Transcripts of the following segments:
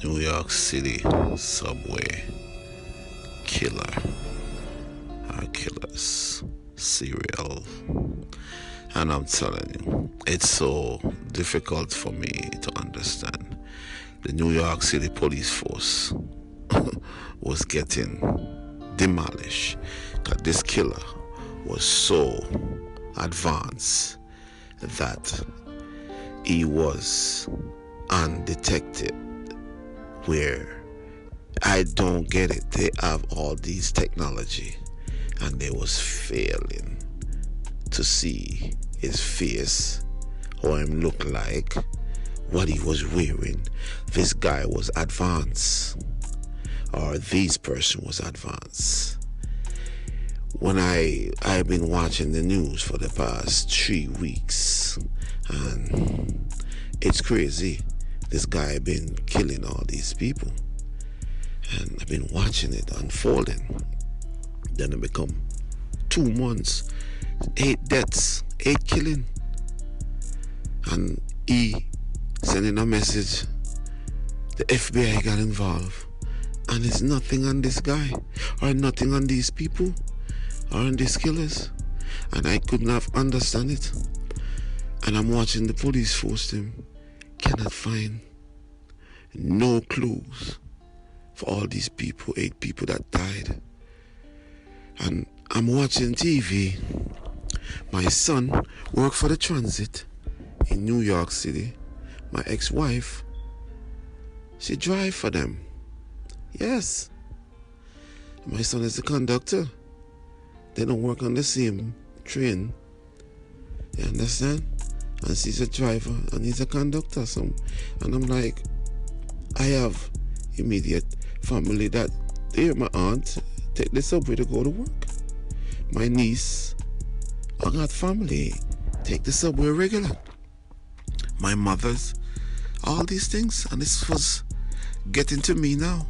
New York City subway killer or killers serial. And I'm telling you, it's so difficult for me to understand. The New York City police force was getting demolished because this killer was so advanced that he was undetected, where I don't get it. They have all these technology and they was failing to see his face, how him look like, what he was wearing. This guy was advanced, or this person was advanced. When I've been watching the news for the past 3 weeks, and it's crazy. This guy been killing all these people, and I've been watching it unfolding. Then it become 2 months, 8 deaths, 8 killing, and he sending a message. The FBI got involved, and it's nothing on this guy, or nothing on these people, or on these killers, and I could not understand it. And I'm watching the police force them cannot find no clues for all these people, 8 people that died. And I'm watching TV. My son worked for the transit in New York City. My ex-wife, she drive for them. Yes. My son is a conductor. They don't work on the same train. You understand? And she's a driver and he's a conductor. And I'm like, I have immediate family that they're my aunt, take the subway to go to work. My niece, I got family, take the subway regular. My mother's, all these things. And this was getting to me now.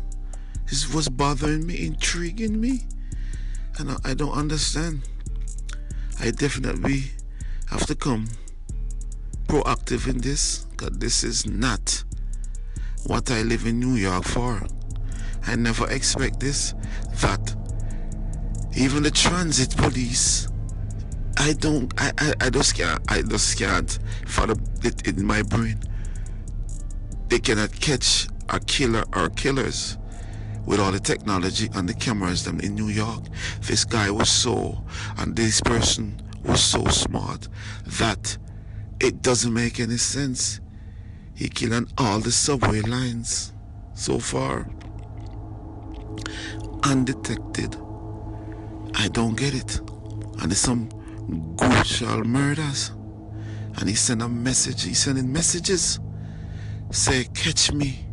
This was bothering me, intriguing me. And I don't understand. I definitely have to come proactive in this, because this is not what I live in New York for. I never expect this, that even the transit police, I just can't follow it in my brain. They cannot catch a killer or killers with all the technology and the cameras them in New York. This guy was so, and this person was so smart that it doesn't make any sense. He killed on all the subway lines so far, undetected. I don't get it. And it's some brutal murders. And he sent a message. He's sending messages. Say, catch me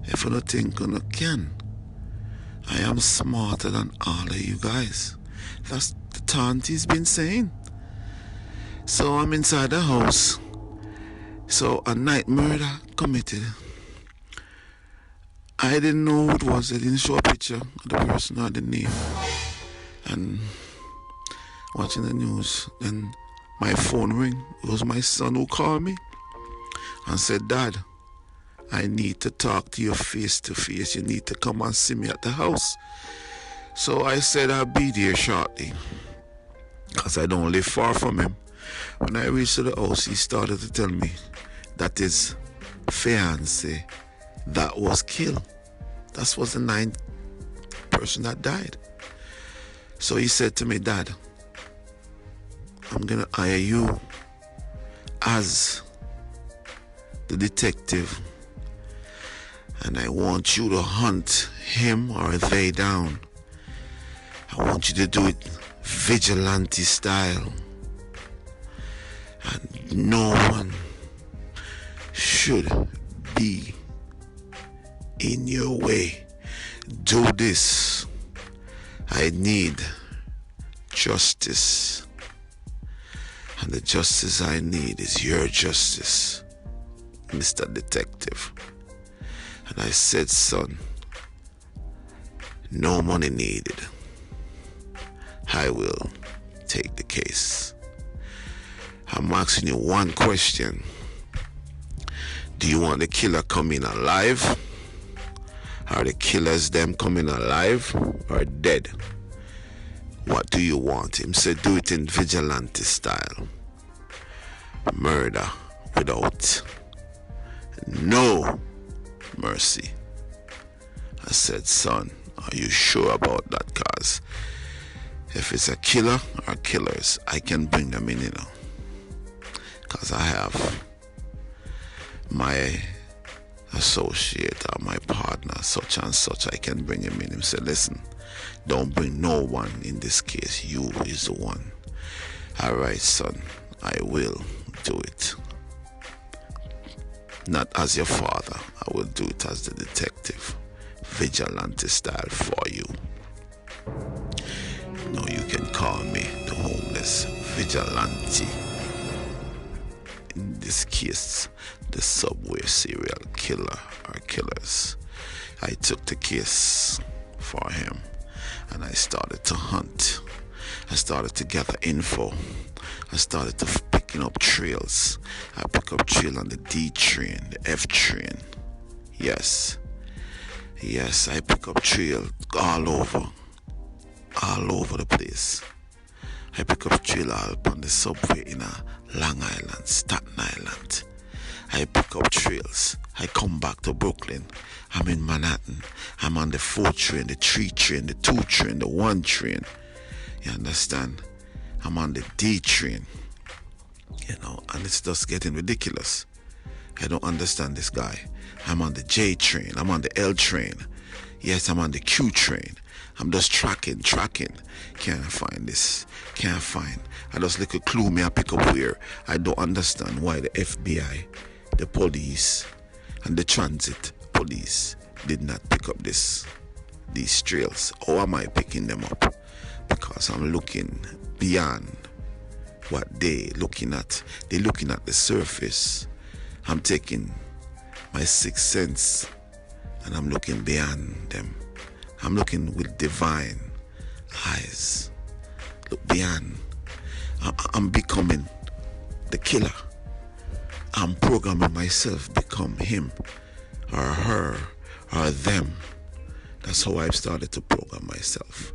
if you don't think you can. I am smarter than all of you guys. That's the taunt he's been saying. So I'm inside the house. So a night murder committed. I didn't know who it was. They didn't show a picture of the person or the name. And watching the news, then my phone rang. It was my son who called me and said, Dad, I need to talk to you face to face. You need to come and see me at the house. So I said I'll be there shortly, because I don't live far from him. When I reached the house, he started to tell me that his fiance that was killed. That was the 9th person that died. So he said to me, Dad, I'm going to hire you as the detective, and I want you to hunt him or they down. I want you to do it vigilante style. And no one should be in your way. Do this. I need justice. And the justice I need is your justice, Mr. Detective. And I said, son, no money needed. I will take the case. I'm asking you one question. Do you want the killer coming alive, Are the killers them coming alive or dead? What do you want? Him said do it in vigilante style. Murder without no mercy. I said, son, are you sure about that? Cause if it's a killer or killers, I can bring them in, Cause I have my associate or my partner, such and such, I can bring him in. He said, listen, don't bring no one in this case. You is the one. All right, son, I will do it. Not as your father, I will do it as the detective. Vigilante style for you. No, you can call me the homeless vigilante. In this case, the subway serial killer or killers. I took the case for him and I started to hunt. I started to gather info. I started to picking up trails. I pick up trail on the D train, the F train. Yes, I pick up trail all over the place. I pick up trail all up on the subway in Long Island, Staten Island. I pick up trails. I come back to Brooklyn. I'm in Manhattan. I'm on the 4 train, the 3 train, the 2 train, the 1 train. You understand? I'm on the D train. And it's just getting ridiculous. I don't understand this guy. I'm on the J train. I'm on the L train. Yes, I'm on the Q train. I'm just tracking. Can't find this. Can't find. I just look a clue me I pick up where. I don't understand why the FBI, the police, and the transit police did not pick up these trails. How am I picking them up? Because I'm looking beyond what they looking at. They're looking at the surface. I'm taking my sixth sense and I'm looking beyond them. I'm looking with divine eyes. Look beyond. I'm becoming the killer. I'm programming myself become him or her or them. That's how I've started to program myself.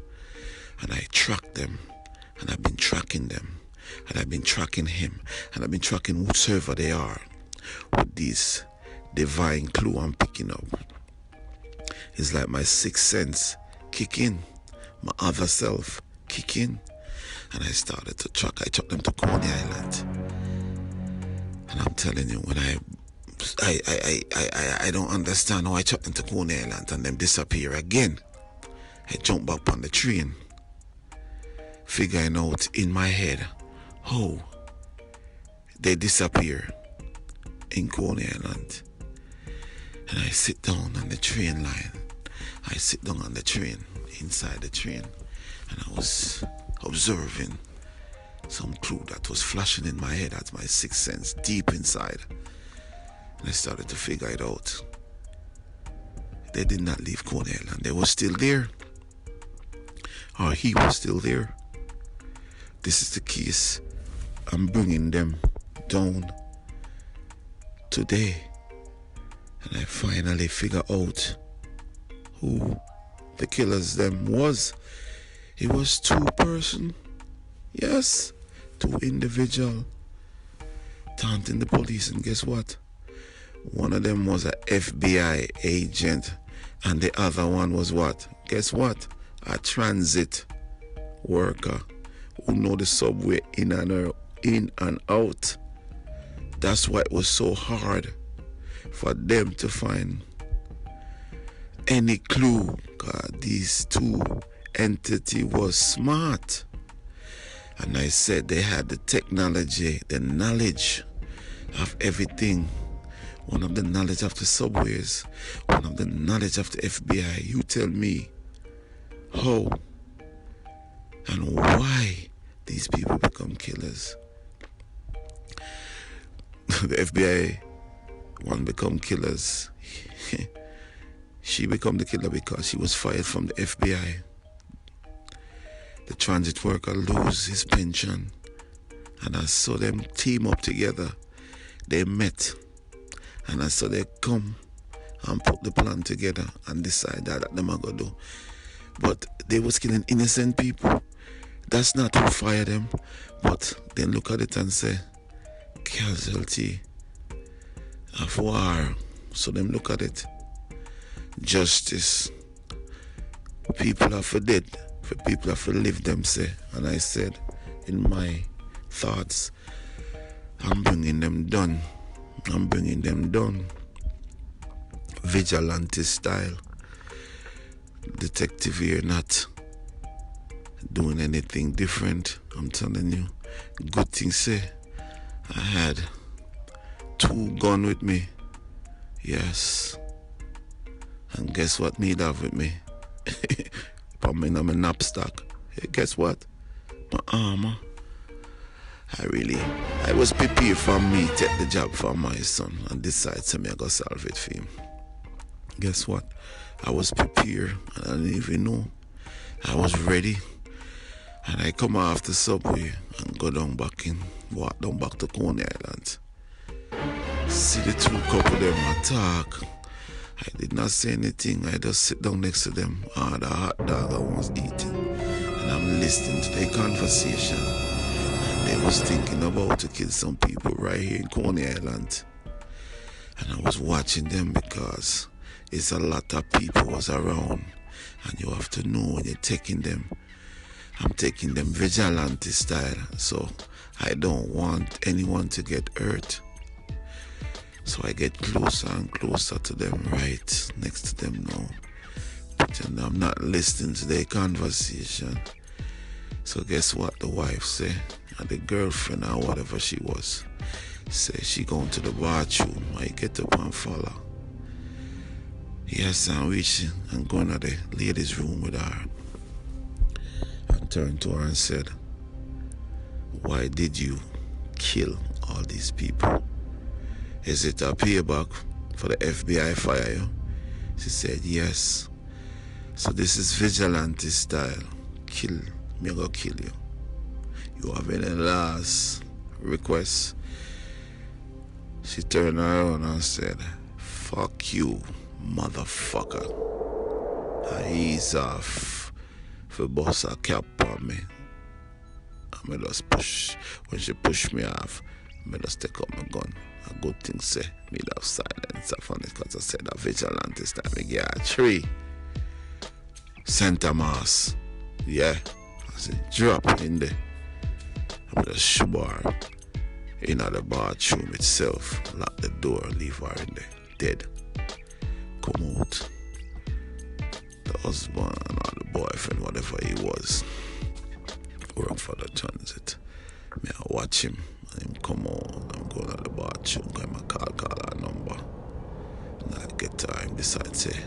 And I track them, and I've been tracking them, and I've been tracking him, and I've been tracking whosoever they are with this divine clue I'm picking up. It's like my sixth sense kick in, my other self kick in, and I started to track. I took them to Coney Island, and I'm telling you, when I don't understand how I took them to Coney Island and them disappear again. I jump back on the train, figuring out in my head how they disappear in Coney Island. And I sit down on the train line. I sit down on the train, inside the train, and I was observing some clue that was flashing in my head at my sixth sense, deep inside. And I started to figure it out. They did not leave Coney Island. They were still there. Or he was still there. This is the case. I'm bringing them down today. And I finally figure out who the killers them was. It was 2 person. Yes, 2 individual. Taunting the police, and guess what? One of them was a FBI agent, and the other one was what? Guess what? A transit worker who know the subway in and out. That's why it was so hard for them to find any clue. God, these 2 entity was smart. And I said they had the technology, the knowledge of everything. One of the knowledge of the subways, one of the knowledge of the FBI. You tell me how and why these people become killers. The FBI one become killers. She become the killer because she was fired from the FBI. The transit worker lose his pension, and I saw them team up together. They met, and I saw they come and put the plan together and decide that them are gonna do. But they was killing innocent people. That's not who fired them. But then look at it and say, casualty of war. So them look at it. Justice. People are for dead. For people are for live, them say. And I said, in my thoughts, I'm bringing them done. I'm bringing them done. Vigilante style. Detective here not doing anything different. I'm telling you. Good thing say, I had 2 guns with me. Yes. And guess what me have with me? Put me in my knapsack. Hey, guess what? My armor. I was prepared for me take the job for my son and decide to me I go solve it for him. Guess what? I was prepared and I didn't even know. I was ready. And I come off the subway and walk down back to Coney Island. See the 2 couple them attack. I did not say anything. I just sit down next to them. The hot dog I was eating. And I'm listening to their conversation. And they was thinking about to kill some people right here in Coney Island. And I was watching them because it's a lot of people was around. And you have to know when you're taking them. I'm taking them vigilante style. So I don't want anyone to get hurt. So I get closer and closer to them, right next to them now. But I'm not listening to their conversation. So guess what the wife say? And the girlfriend or whatever she was, say she going to the bathroom. I get up and follow. Yes, I'm reaching and going to the ladies' room with her. And turned to her and said, why did you kill all these people? Is it a payback for the FBI fire you? She said, yes. So this is vigilante style. Kill. Me go kill you. You have any last request? She turned around and said, fuck you, motherfucker. I ease off for boss a cap on me. I just push. When she pushed me off, I just take out my gun. A good thing say, me have silence on it because I said a vigilante style. Me get a 3. Center mass. Yeah. I said, drop in there. I'm just shove her in the bathroom itself. Lock the door, leave her in there. Dead. Come out. The husband or the boyfriend, whatever he was, work for the transit. Me I watch him. Him come on, I'm going to the bathroom, I call her number. And I get time, decide say,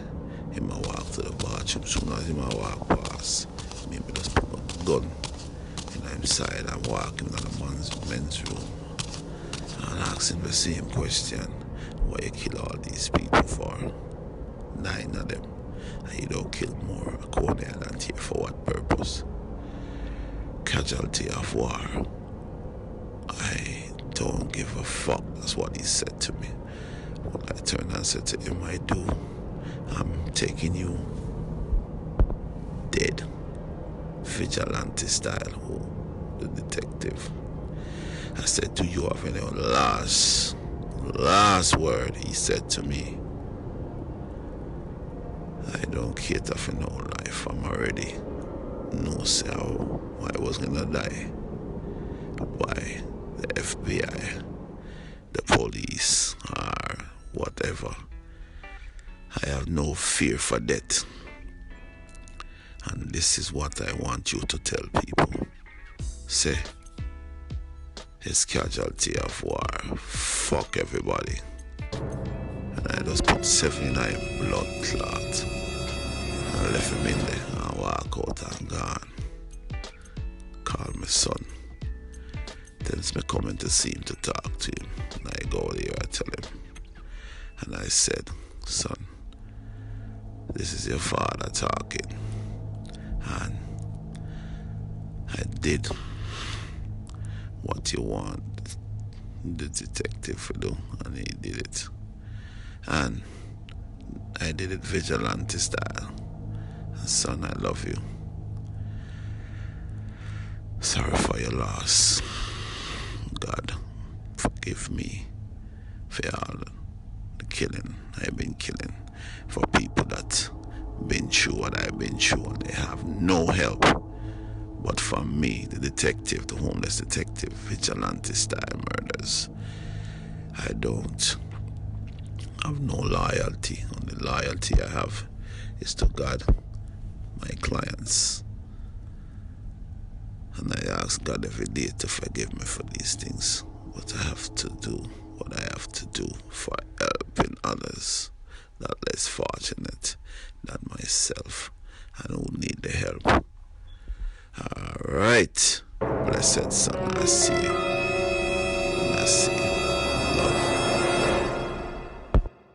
him I walk to the bathroom. Soon as him I walk past, me just put my gun in him side and walk him to the men's room. And ask him the same question, why you kill all these people for? 9 of them. And you don't kill more Coney Island here for what purpose? Casualty of war. I don't give a fuck. That's what he said to me. Well, I turned and said to him, I do. I'm taking you dead. Vigilante style. Oh, the detective. I said, do you have any last word? He said to me, I don't cater for no life. I'm already no how I was gonna die. By the FBI, the police, or whatever. I have no fear for death. And this is what I want you to tell people. Say, it's casualty of war. Fuck everybody. And I just put 79 blood clot and left him in there and walk out and gone. Call my son. Tells me coming to see him to talk to him. And I go there, I tell him. And I said, son, this is your father talking. And I did what you want the detective to do, and he did it. And I did it vigilante style. Son, I love you. Sorry for your loss. God, forgive me for all the killing I've been killing, for people that been through what I've been through and they have no help. But for me, the detective, the homeless detective, vigilante style murders, I don't have no loyalty. Only loyalty I have is to God, my clients. And I ask God every day to forgive me for these things. But I have to do what I have to do for helping others that less fortunate than myself and who need the help. Alright, blessed son, I see you. And I see you. Love.